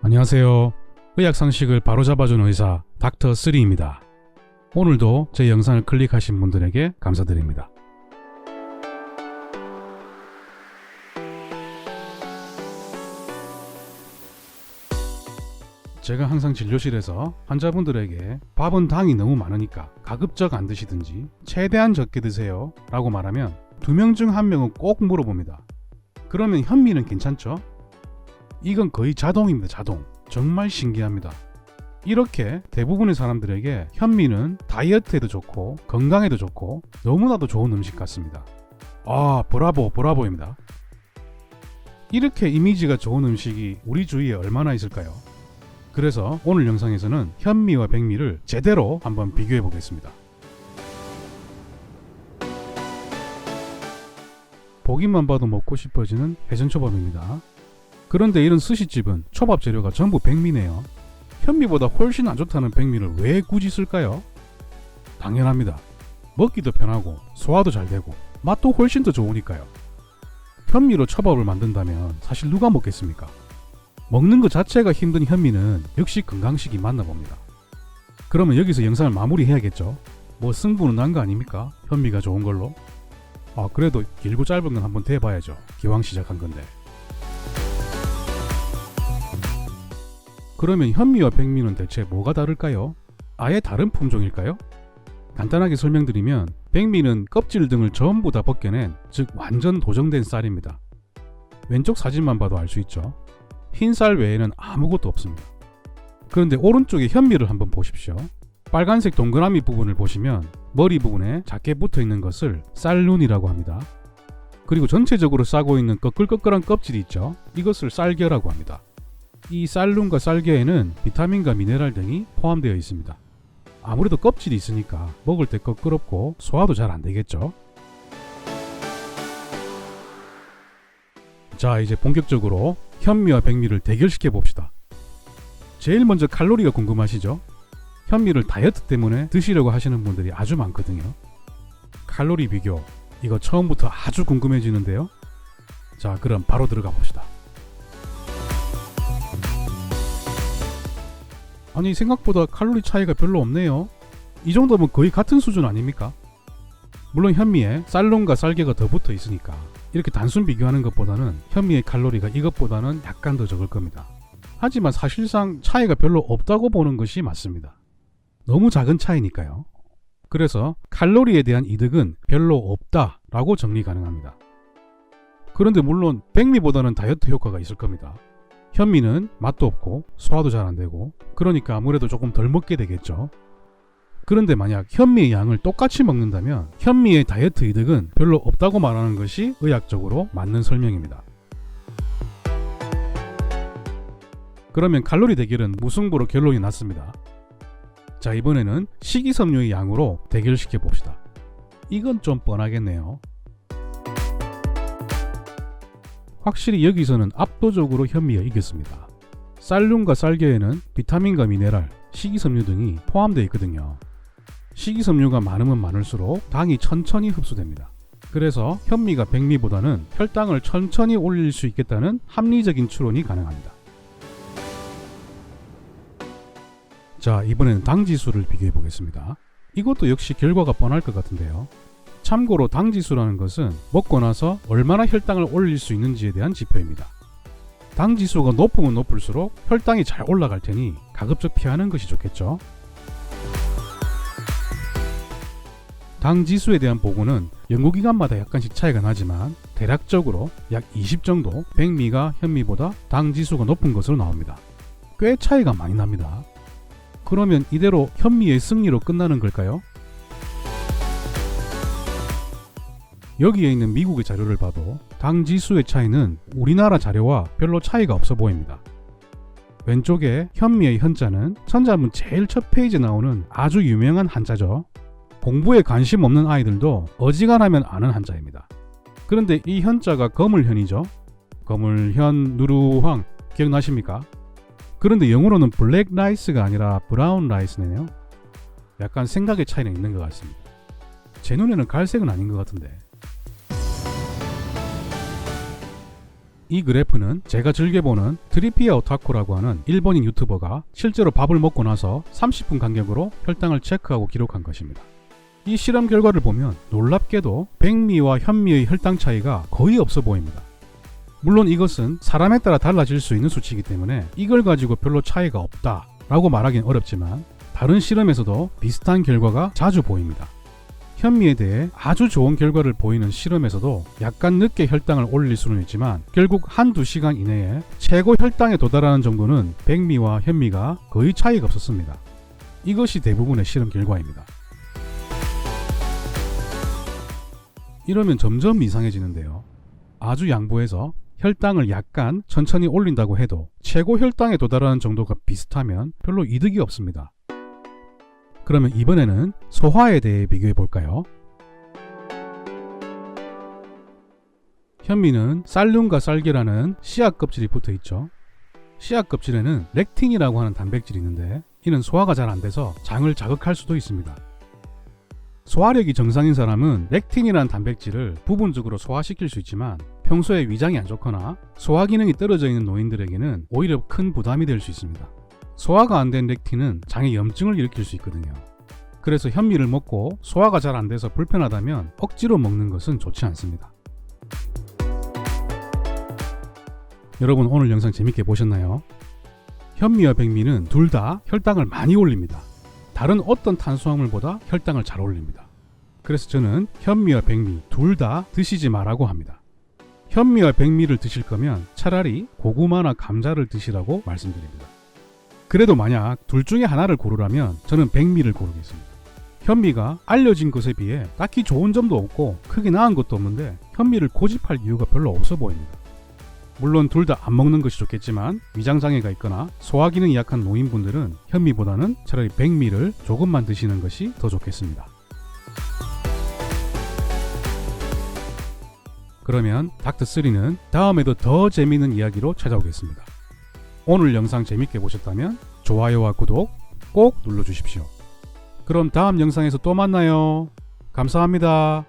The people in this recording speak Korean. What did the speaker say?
안녕하세요. 의학 상식을 바로잡아준 의사 닥터3입니다. 오늘도 제 영상을 클릭하신 분들에게 감사드립니다. 제가 항상 진료실에서 환자분들에게 밥은 당이 너무 많으니까 가급적 안 드시든지 최대한 적게 드세요 라고 말하면 2명 중 1명은 꼭 물어봅니다. 그러면 현미는 괜찮죠? 이건 거의 자동입니다. 자동. 정말 신기합니다. 이렇게 대부분의 사람들에게 현미는 다이어트에도 좋고 건강에도 좋고 너무나도 좋은 음식 같습니다. 브라보 브라보입니다. 이렇게 이미지가 좋은 음식이 우리 주위에 얼마나 있을까요? 그래서 오늘 영상에서는 현미와 백미를 제대로 한번 비교해 보겠습니다. 보기만 봐도 먹고 싶어지는 회전초밥입니다. 그런데 이런 스시집은 초밥 재료가 전부 백미네요. 현미보다 훨씬 안 좋다는 백미를 왜 굳이 쓸까요? 당연합니다. 먹기도 편하고 소화도 잘 되고 맛도 훨씬 더 좋으니까요. 현미로 초밥을 만든다면 사실 누가 먹겠습니까? 먹는 것 자체가 힘든 현미는 역시 건강식이 맞나 봅니다. 그러면 여기서 영상을 마무리해야겠죠? 뭐 승부는 난 거 아닙니까? 현미가 좋은 걸로? 그래도 길고 짧은 건 한번 대봐야죠. 기왕 시작한 건데. 그러면 현미와 백미는 대체 뭐가 다를까요? 아예 다른 품종일까요? 간단하게 설명드리면 백미는 껍질 등을 전부 다 벗겨낸, 즉 완전 도정된 쌀입니다. 왼쪽 사진만 봐도 알 수 있죠. 흰 쌀 외에는 아무것도 없습니다. 그런데 오른쪽에 현미를 한번 보십시오. 빨간색 동그라미 부분을 보시면 머리 부분에 작게 붙어 있는 것을 쌀눈이라고 합니다. 그리고 전체적으로 싸고 있는 꺼끌꺼끌한 껍질이 있죠. 이것을 쌀겨라고 합니다. 이 쌀눈과 쌀겨에는 비타민과 미네랄 등이 포함되어 있습니다. 아무래도 껍질이 있으니까 먹을 때 꺼끄럽고 소화도 잘 안 되겠죠. 자, 이제 본격적으로 현미와 백미를 대결시켜 봅시다. 제일 먼저 칼로리가 궁금하시죠? 현미를 다이어트 때문에 드시려고 하시는 분들이 아주 많거든요. 칼로리 비교, 이거 처음부터 아주 궁금해지는데요. 자, 그럼 바로 들어가 봅시다. 아니, 생각보다 칼로리 차이가 별로 없네요. 이 정도면 거의 같은 수준 아닙니까? 물론 현미에 쌀론과 쌀개가 더 붙어 있으니까 이렇게 단순 비교하는 것보다는 현미의 칼로리가 이것보다는 약간 더 적을 겁니다. 하지만 사실상 차이가 별로 없다고 보는 것이 맞습니다. 너무 작은 차이니까요. 그래서 칼로리에 대한 이득은 별로 없다라고 정리 가능합니다. 그런데 물론 백미보다는 다이어트 효과가 있을 겁니다. 현미는 맛도 없고 소화도 잘 안 되고 그러니까 아무래도 조금 덜 먹게 되겠죠. 그런데 만약 현미의 양을 똑같이 먹는다면 현미의 다이어트 이득은 별로 없다고 말하는 것이 의학적으로 맞는 설명입니다. 그러면 칼로리 대결은 무승부로 결론이 났습니다. 자, 이번에는 식이섬유의 양으로 대결시켜 봅시다. 이건 좀 뻔하겠네요. 확실히 여기서는 압도적으로 현미가 이겼습니다. 쌀lun과 쌀겨에는 비타민과 미네랄, 식이섬유 등이 포함되어 있거든요. 식이섬유가 많으면 많을수록 당이 천천히 흡수됩니다. 그래서 현미가 백미보다는 혈당을 천천히 올릴 수 있겠다는 합리적인 추론이 가능합니다. 자, 이번에는 당지수를 비교해 보겠습니다. 이것도 역시 결과가 뻔할 것 같은데요. 참고로 당지수라는 것은 먹고 나서 얼마나 혈당을 올릴 수 있는지에 대한 지표입니다. 당지수가 높으면 높을수록 혈당이 잘 올라갈 테니 가급적 피하는 것이 좋겠죠. 당지수에 대한 보고는 연구기관마다 약간씩 차이가 나지만 대략적으로 약 20 정도 백미가 현미보다 당지수가 높은 것으로 나옵니다. 꽤 차이가 많이 납니다. 그러면 이대로 현미의 승리로 끝나는 걸까요? 여기에 있는 미국의 자료를 봐도 당지수의 차이는 우리나라 자료와 별로 차이가 없어 보입니다. 왼쪽에 현미의 현자는 천자문 제일 첫 페이지에 나오는 아주 유명한 한자죠. 공부에 관심 없는 아이들도 어지간하면 아는 한자입니다. 그런데 이 현자가 거물현이죠. 거물현, 누루황 기억나십니까? 그런데 영어로는 블랙 라이스가 아니라 브라운 라이스네요. 약간 생각의 차이는 있는 것 같습니다. 제 눈에는 갈색은 아닌 것 같은데. 이 그래프는 제가 즐겨보는 트리피아 오타쿠라고 하는 일본인 유튜버가 실제로 밥을 먹고 나서 30분 간격으로 혈당을 체크하고 기록한 것입니다. 이 실험 결과를 보면 놀랍게도 백미와 현미의 혈당 차이가 거의 없어 보입니다. 물론 이것은 사람에 따라 달라질 수 있는 수치이기 때문에 이걸 가지고 별로 차이가 없다 라고 말하기는 어렵지만 다른 실험에서도 비슷한 결과가 자주 보입니다. 현미에 대해 아주 좋은 결과를 보이는 실험에서도 약간 늦게 혈당을 올릴 수는 있지만 결국 한두 시간 이내에 최고 혈당에 도달하는 정도는 백미와 현미가 거의 차이가 없었습니다. 이것이 대부분의 실험 결과입니다. 이러면 점점 이상해지는데요. 아주 양보해서 혈당을 약간 천천히 올린다고 해도 최고 혈당에 도달하는 정도가 비슷하면 별로 이득이 없습니다. 그러면 이번에는 소화에 대해 비교해 볼까요? 현미는 쌀륨과 쌀계라는 씨앗 껍질이 붙어 있죠. 씨앗 껍질에는 렉틴이라고 하는 단백질이 있는데 이는 소화가 잘 안 돼서 장을 자극할 수도 있습니다. 소화력이 정상인 사람은 렉틴이라는 단백질을 부분적으로 소화시킬 수 있지만 평소에 위장이 안 좋거나 소화 기능이 떨어져 있는 노인들에게는 오히려 큰 부담이 될 수 있습니다. 소화가 안 된 렉틴은 장에 염증을 일으킬 수 있거든요. 그래서 현미를 먹고 소화가 잘 안 돼서 불편하다면 억지로 먹는 것은 좋지 않습니다. 여러분 오늘 영상 재밌게 보셨나요? 현미와 백미는 둘 다 혈당을 많이 올립니다. 다른 어떤 탄수화물보다 혈당을 잘 올립니다. 그래서 저는 현미와 백미 둘 다 드시지 말라고 합니다. 현미와 백미를 드실 거면 차라리 고구마나 감자를 드시라고 말씀드립니다. 그래도 만약 둘 중에 하나를 고르라면 저는 백미를 고르겠습니다. 현미가 알려진 것에 비해 딱히 좋은 점도 없고 크게 나은 것도 없는데 현미를 고집할 이유가 별로 없어 보입니다. 물론 둘 다 안 먹는 것이 좋겠지만 위장장애가 있거나 소화기능이 약한 노인분들은 현미보다는 차라리 백미를 조금만 드시는 것이 더 좋겠습니다. 그러면 닥터3는 다음에도 더 재미있는 이야기로 찾아오겠습니다. 오늘 영상 재밌게 보셨다면 좋아요와 구독 꼭 눌러주십시오. 그럼 다음 영상에서 또 만나요. 감사합니다.